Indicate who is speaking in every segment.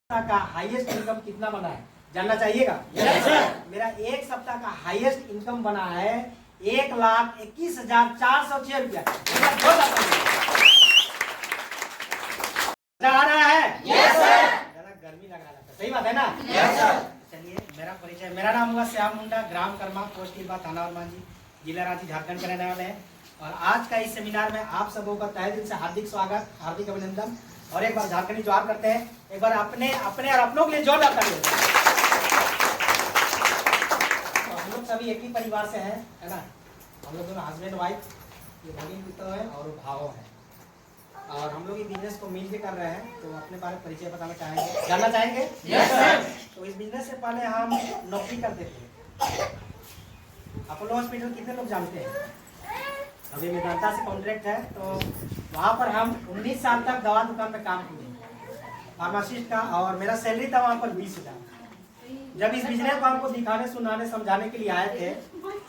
Speaker 1: का highest income कितना बना है जानना चाहिएगा? yes, मेरा एक सप्ताह का हाईएस्ट इनकम बना है 1,21,406 रुपया। आ रहा है? yes, ज़्यादा गर्मी लग रहा था, सही बात है ना? yes, चलिए मेरा परिचय, मेरा नाम हुआ श्याम मुंडा, ग्राम कर्मा, पोस्ट तिलवा, थाना और मांझी, जिला रांची, झारखंड के रहने वाले हैं। और आज का इस सेमिनार में आप सबों का तहे दिल से हार्दिक स्वागत, हार्दिक अभिनंदन। और एक बार झारखंडी जोहार करते हैं, एक बार अपने अपने और अपनों के लिए जोरदार तालियां। तो हम लोग सभी एक ही परिवार से हैं, है ना? हम लोग दोनों हस्बैंड वाइफ, ये भगिन पुत्र है और भाव है। और हम लोग ये बिजनेस को मिल के कर रहे हैं। तो अपने बारे में परिचय बताना चाहेंगे, जानना चाहेंगे? Yes sir. तो इस बिजनेस से पहले हम नौकरी करते थे। अपोलो हॉस्पिटल कितने लोग जानते हैं? अभी मेदांता से कॉन्ट्रैक्ट है, तो वहाँ पर हम 19 साल तक दवा दुकान में काम किए, फार्मासिस्ट का। और मेरा सैलरी था वहाँ पर 20,000। जब इस बिजनेस को हमको दिखाने, सुनाने, समझाने के लिए आए थे,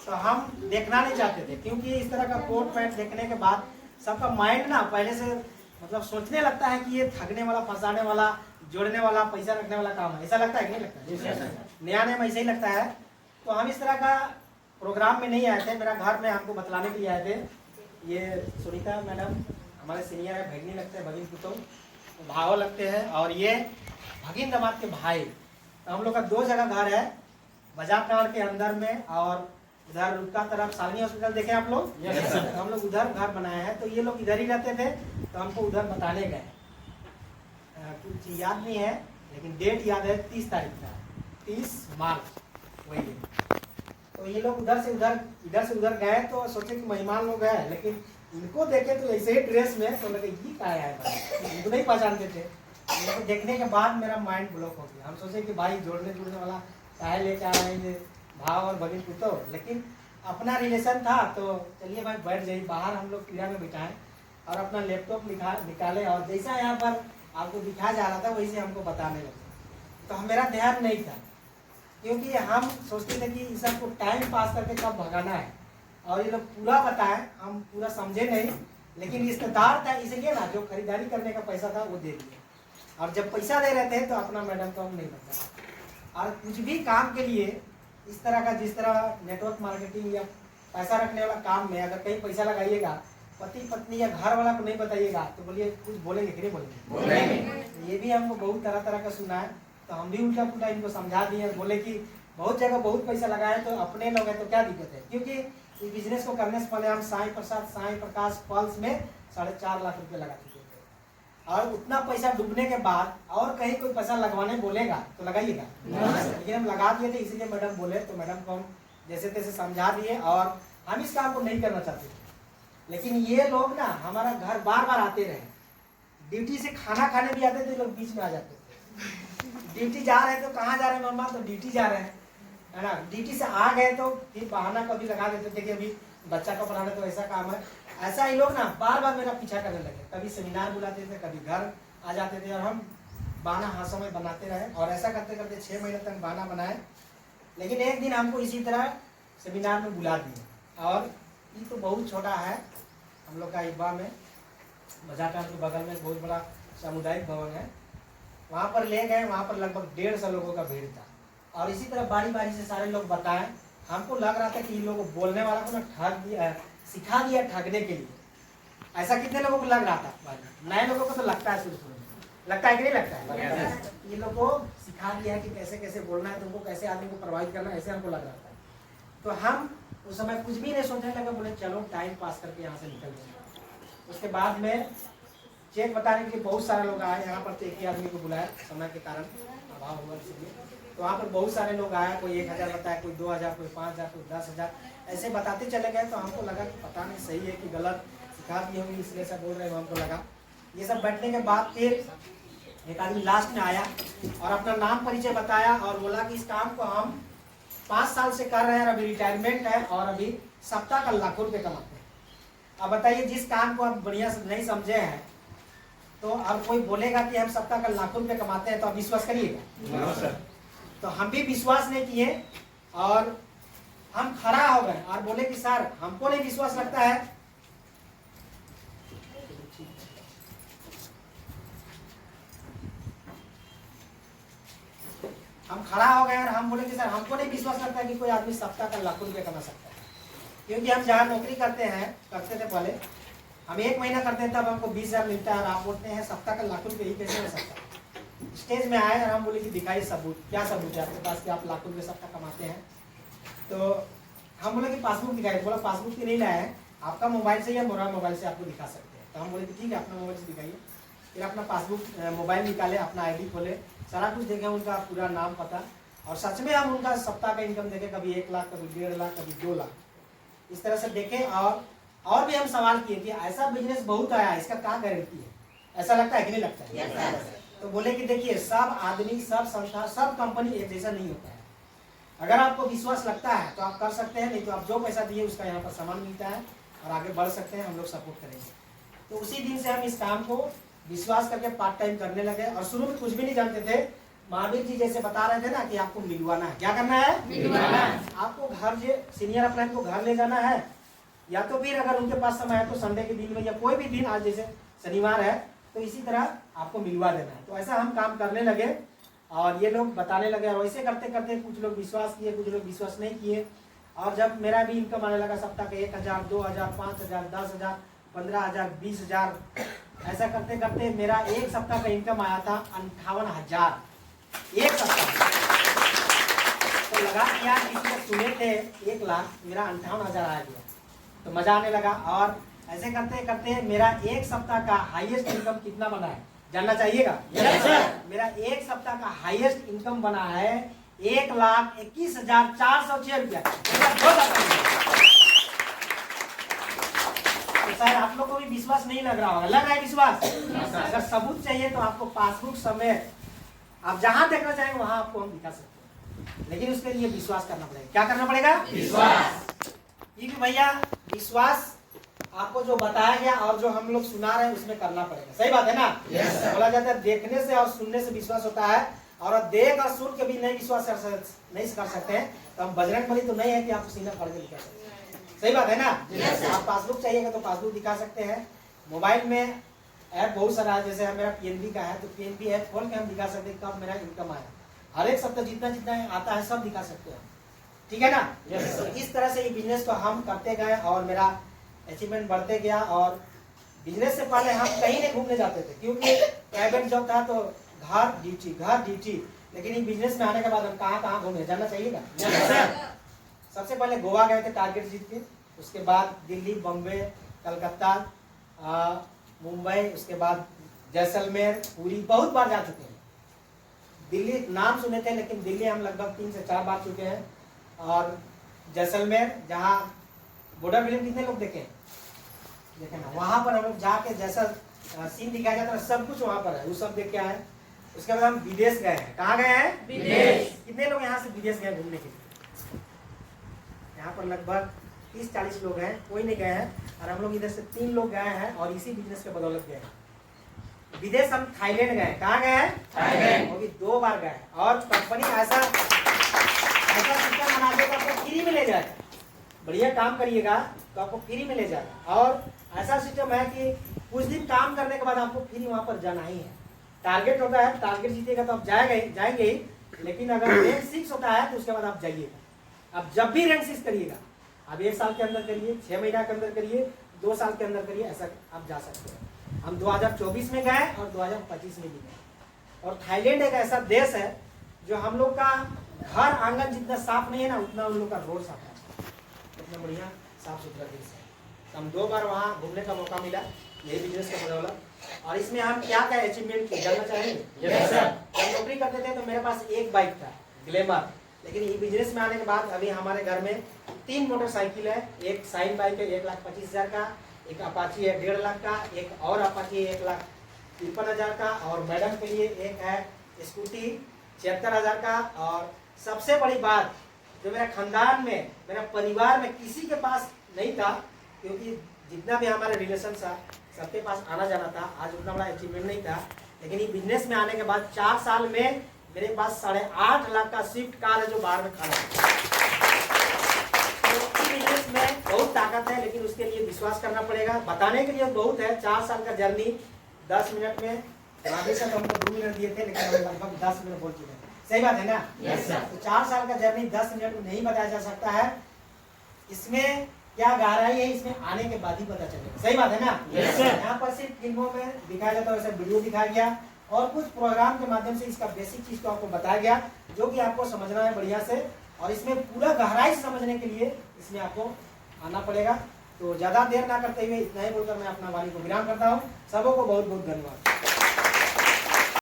Speaker 1: तो हम देखना नहीं चाहते थे, क्योंकि इस तरह का कोट पैंट देखने के बाद सबका माइंड ना पहले से मतलब सोचने लगता है कि ये ठगने वाला, फंसाने वाला, जोड़ने वाला, पैसा रखने वाला काम है। ऐसा लगता है कि नहीं लगता? नया नया ऐसा ही लगता है। तो हम इस तरह का प्रोग्राम में नहीं आए थे, मेरा घर में हमको बतलाने के लिए आए थे। ये सुनीता मैडम हमारे सीनियर है, भगिनी लगते हैं, भगिन पुतो भाव लगते हैं, और ये भगिन दामाद के भाई। तो हम लोग का 2 जगह घर है, बाजार टावर के अंदर में, और उधर रुका तरफ सालनी हॉस्पिटल देखे आप लोग? yes, हम लोग उधर घर बनाए हैं। तो ये लोग इधर ही रहते थे, तो हमको उधर बताने गए। कुछ याद नहीं है, लेकिन डेट याद है, 30 तारीख का, 30 मार्च वही दिन। तो ये लोग इधर से उधर गए, तो सोचे कि मेहमान लोग हैं, लेकिन इनको देखे तो ऐसे ही ड्रेस में, तो लगे ये क्या है, इनको नहीं पहचानते थे। इनको देखने के बाद मेरा माइंड ब्लॉक हो गया। हम सोचे कि भाई जोड़ने वाला काहे लेके आ रहे हैं भाव और भगिन पुतो, लेकिन अपना रिलेशन था। तो चलिए भाई बैठ जाइए, बाहर हम लोग क्रिया में बिठाएं और अपना लैपटॉप निकाले, और जैसा यहाँ पर आपको दिखाया जा रहा था वैसे हमको बताने लगे। तो मेरा ध्यान नहीं था, क्योंकि हम सोचते थे कि इस सबको टाइम पास करके कब भगाना है, और ये लोग पूरा बताएं, हम पूरा समझे नहीं। लेकिन रिश्तेदार था, इसलिए ना जो खरीदारी करने का पैसा था वो दे दिया। और जब पैसा दे रहे थे तो अपना मैडम को हम नहीं बता। और कुछ भी काम के लिए इस तरह का, जिस तरह नेटवर्क मार्केटिंग या पैसा रखने वाला काम में अगर कहीं पैसा लगाइएगा, पति पत्नी या घर वाला को नहीं बताइएगा, तो बोलिए कुछ बोलेंगे कि नहीं बोलेंगे? ये भी हमको बहुत तरह तरह का सुना है। तो हम भी उल्टा पुल्टा इनको समझा दिए, बोले कि बहुत जगह बहुत पैसा लगाए, तो अपने लोग हैं तो क्या दिक्कत है? क्योंकि इस बिजनेस को करने से पहले हम साईं प्रकाश पल्स में 4.5 लाख रुपए लगा चुके थे। और उतना पैसा डूबने के बाद और कहीं कोई पैसा लगवाने बोलेगा तो लगाइएगा, लेकिन हम लगा दिए थे। इसीलिए मैडम बोले, तो मैडम को हम जैसे तैसे समझा दिए, और हम इस काम को नहीं करना चाहते थे। लेकिन ये लोग ना हमारा घर बार बार आते रहे, ड्यूटी से खाना खाने भी आते थे, लोग बीच में आ जाते थे। ड्यूटी जा रहे हैं तो कहाँ जा रहे हैं मम्मा, तो ड्यूटी जा रहे हैं, है ना? ड्यूटी से आ गए तो फिर बहाना कभी लगा देते थे कि अभी बच्चा को पढ़ाना, तो ऐसा काम है। ऐसा ही लोग ना बार बार मेरा पीछा करने लगे, कभी सेमिनार बुलाते थे, कभी घर आ जाते थे, और हम बहाना हाथों में बनाते रहे। और ऐसा करते करते 6 महीने तक बहाना बनाए। लेकिन एक दिन हमको इसी तरह सेमिनार में बुला दिए, और ये तो बहुत छोटा है, हम लोग का इब्बा में बाजार टाउन के बगल में बहुत बड़ा सामुदायिक भवन है, वहाँ पर ले गए। वहाँ पर लगभग 150 लोगों का भीड़ था, और इसी तरह बारी बारी से सारे लोग बताएं। हमको लग रहा था कि इन लोगों बोलने वाला को ना ठग दिया, सिखा दिया ठगने के लिए। ऐसा कितने लोगों को लग रहा था? नए लोगों को तो लगता है, शुरू में लगता है कि नहीं लगता है? ये लोगों को सिखा दिया है कि कैसे कैसे बोलना है, तुमको कैसे आदमी को प्रभावित करना है, ऐसे हमको लग रहा था। तो हम उस समय कुछ भी नहीं सोचने लगे, बोले चलो टाइम पास करके यहाँ से निकल जाए। उसके बाद में चेक बताने के लिए बहुत सारे लोग आए। यहाँ पर तो एक ही आदमी को बुलाया, समय के कारण अभाव हुआ इसलिए। तो वहाँ पर बहुत सारे लोग आए, कोई 1,000 बताया, कोई 2,000, कोई 5,000, कोई 10,000, ऐसे बताते चले गए। तो हमको लगा कि पता नहीं सही है कि गलत, सिखा दी होंगी इसलिए सब बोल रहे हैं, हमको लगा। ये सब बैठने के बाद फिर एक आदमी लास्ट में आया और अपना नाम परिचय बताया, और बोला कि इस काम को हम 5 साल से कर रहे हैं, अभी रिटायरमेंट है, और अभी सप्ताह का लाखों रुपये कमाते हैं। अब बताइए, जिस काम को आप बढ़िया से नहीं समझे हैं, तो अब कोई बोलेगा कि हम सप्ताह का लाखों रुपये कमाते हैं, तो आप विश्वास करिएगा? तो हम भी विश्वास नहीं किए, और हम खड़ा हो गए और बोले कि सर हमको नहीं विश्वास लगता है। हम खड़ा हो गए और हम बोले कि सर हमको नहीं विश्वास करता कि कोई आदमी सप्ताह का लाखों रुपये कमा सकता है, क्योंकि हम जहाँ नौकरी करते थे पहले, हम 1 महीना करते हैं तब हमको 20,000 मिलता है और आप बोलते हैं सप्ताह का लाखों रुपये ही कैसे हो सकता है। स्टेज में आए और हम बोले कि दिखाइए सबूत, क्या सबूत है आपके पास कि आप लाखों रुपये सप्ताह कमाते हैं। तो हम बोले कि पासबुक दिखाइए। बोला पासबुक की नहीं लाया है, आपका मोबाइल से या मेरा मोबाइल से आपको दिखा सकते हैं। तो हम बोले कि ठीक है अपना मोबाइल से दिखाइए। फिर अपना पासबुक मोबाइल निकाले, अपना ID खोले, सारा कुछ देखे, उनका पूरा नाम पता, और सच में हम उनका सप्ताह का इनकम देखे, कभी 1 लाख, कभी 1.5 लाख, कभी 2 लाख, इस तरह से देखे। और भी हम सवाल किए कि ऐसा बिजनेस बहुत आया, इसका क्या गारंटी है, ऐसा लगता है कि नहीं लगता है? yes, तो बोले कि देखिए सब आदमी, सब संस्था, सब कंपनी एक जैसा नहीं होता है। अगर आपको विश्वास लगता है तो आप कर सकते हैं, नहीं तो आप जो पैसा दिए उसका यहाँ पर सामान मिलता है और आगे बढ़ सकते हैं, हम लोग सपोर्ट करेंगे। तो उसी दिन से हम इस काम को विश्वास करके पार्ट टाइम करने लगे। और शुरू में कुछ भी नहीं जानते थे। महावीर जी जैसे बता रहे थे ना कि आपको मिलवाना है, क्या करना है? मिलवाना है। आपको घर, सीनियर अप्लाइंट को घर ले जाना है, या तो फिर अगर उनके पास समय है तो संडे के दिन में या कोई भी दिन, आज जैसे शनिवार है तो इसी तरह आपको मिलवा देना है। तो ऐसा हम काम करने लगे और ये लोग बताने लगे, और ऐसे करते करते कुछ लोग विश्वास किए, कुछ लोग विश्वास नहीं किए। और जब मेरा भी इनकम आने लगा सप्ताह के 1,000, 2,000, 5,000, 10,000, 15,000, 20,000, ऐसा करते करते मेरा एक सप्ताह का इनकम आया था 58,000 एक सप्ताह। तो लगा कि यार किसी ने सुने थे 1 लाख, मेरा 58,000 आ गया, तो मजा आने लगा। और ऐसे करते करते मेरा एक सप्ताह का हाईएस्ट इनकम कितना बना है जानना चाहिएगा? मेरा एक सप्ताह का हाईएस्ट इनकम बना है 1,21,406 रुपया। तो शायद आप लोग को भी विश्वास नहीं लग रहा होगा, लग रहा है विश्वास? अगर सबूत चाहिए तो आपको पासबुक समेत आप जहां देखना चाहेंगे वहां आपको हम दिखा सकते हैं, लेकिन उसके लिए विश्वास करना पड़ेगा। क्या करना पड़ेगा? विश्वास। क्योंकि भैया विश्वास आपको जो बताया गया और जो हम लोग सुना रहे हैं उसमें करना पड़ेगा। सही बात है ना? बोला जाता है देखने से और सुनने से विश्वास होता है, और देख और सुन के भी नहीं विश्वास नहीं कर सकते हैं तो हम बजरंगबली तो नहीं है कि आपको सीना फाड़ के दिखा सकते हैं। सही बात है ना? आप पासबुक चाहिएगा तो पासबुक दिखा सकते हैं। मोबाइल में ऐप बहुत सारा है, जैसे मेरा PNB का है तो PNB ऐप खोल के हम दिखा सकते हैं कब मेरा इनकम आया। हर एक सप्ताह जितना जितना आता है सब दिखा सकते हैं। ठीक है ना? तो इस तरह से ये बिजनेस को हम करते गए और मेरा अचीवमेंट बढ़ते गया। और बिजनेस से पहले हम कहीं नहीं घूमने जाते थे, क्योंकि प्राइवेट जॉब था तो घर ड्यूटी। लेकिन ये बिजनेस में आने के बाद हम कहाँ कहाँ घूमे जानना चाहिएगा? सबसे पहले गोवा गए थे टारगेट जीत के, उसके बाद दिल्ली, बम्बे, कलकत्ता, मुंबई, उसके बाद जैसलमेर, पुरी, बहुत बार जा चुके हैं। दिल्ली नाम सुने थे लेकिन दिल्ली हम लगभग 3 से 4 बार चुके हैं। और जैसलमेर जहाँ बॉर्डर फिल्म कितने लोग देखे ना, वहाँ पर हम लोग जाके जैसा सीन दिखाया जाता है सब कुछ वहाँ पर है, वो सब देख के आए। उसके बाद हम विदेश गए हैं। कहाँ गए हैं? विदेश। कितने लोग यहाँ से विदेश गए घूमने के लिए? यहाँ पर लगभग 30-40 लोग हैं, कोई नहीं गए हैं। और हम लोग इधर से 3 लोग गए हैं और इसी बिजनेस के बदौलत गए हैं विदेश। हम थाईलैंड गए। कहाँ गए हैं? थाईलैंड। वो भी 2 बार गए। और कंपनी ऐसा सिस्टम बना देगा आपको फ्री में ले जाएगा, बढ़िया काम करिएगा तो आपको फ्री में ले जाएगा। और ऐसा सिस्टम है कि कुछ दिन काम करने के बाद आपको फ्री वहाँ पर जाना ही है। टारगेट होता है, टारगेट जीतेगा तो आप जाएंगे ही, लेकिन अगर रैंक 6 होता है तो उसके बाद आप जाइएगा। आप जब भी रैंक 6 करिएगा, आप 1 साल के अंदर करिए, 6 महीना के अंदर करिए, 2 साल के अंदर करिए, ऐसा आप जा सकते हैं। हम 2024 में गए और 2025 में भी गए। और थाईलैंड एक ऐसा देश है जो हम लोग का घर आंगन जितना साफ नहीं है ना, उतना उन लोग का रोड साफ है, इतना बढ़िया साफ सुथरा देश है। तो हम 2 बार वहाँ घूमने का मौका मिला यही बिजनेस का बदौलत। और इसमें हम क्या क्या अचीवमेंट किए जानना चाहेंगे? जब नौकरी करते थे तो मेरे पास एक बाइक था, ग्लैमर। लेकिन ये बिजनेस में आने के बाद अभी हमारे घर में 3 मोटरसाइकिल है। एक साइन बाइक है 1,25,000 का, एक अपाची है 1.5 लाख का, एक और अपाची है 1,53,000 का, और मैडम के लिए एक है स्कूटी 76,000 का। और सबसे बड़ी बात जो मेरा खानदान में, मेरा परिवार में किसी के पास नहीं था, क्योंकि जितना भी हमारे रिलेशन था सबके पास आना जाना था, आज उतना बड़ा अचीवमेंट नहीं था। लेकिन ये बिजनेस में आने के बाद 4 साल में मेरे पास 8.5 लाख का स्विफ्ट कार है जो बाहर में खड़ा है। तो बिजनेस में बहुत ताकत है, लेकिन उसके लिए विश्वास करना पड़ेगा। बताने के लिए बहुत है, 4 साल का जर्नी 10 मिनट में। आगे तक हमको 2 मिनट दिए थे, लेकिन हम लगभग 10 मिनट बोल चुके हैं। सही बात है ना?
Speaker 2: Yes sir.
Speaker 1: तो 4 साल का जर्नी 10 मिनट में नहीं बताया जा सकता है। इसमें क्या गहराई है इसमें आने के बाद ही पता चलेगा। सही बात है ना?
Speaker 2: Yes sir.
Speaker 1: यहाँ पर सिर्फ फिल्मों में दिखाया जाता है, वैसे वीडियो दिखाया गया और कुछ प्रोग्राम के माध्यम से इसका बेसिक चीज को आपको बताया गया, जो कि आपको समझना है बढ़िया से। और इसमें पूरा गहराई से समझने के लिए इसमें आपको आना पड़ेगा। तो ज्यादा देर ना करते हुए इतना ही बोलकर मैं अपना वाणी को विराम करता हूँ। सबों को बहुत बहुत धन्यवाद।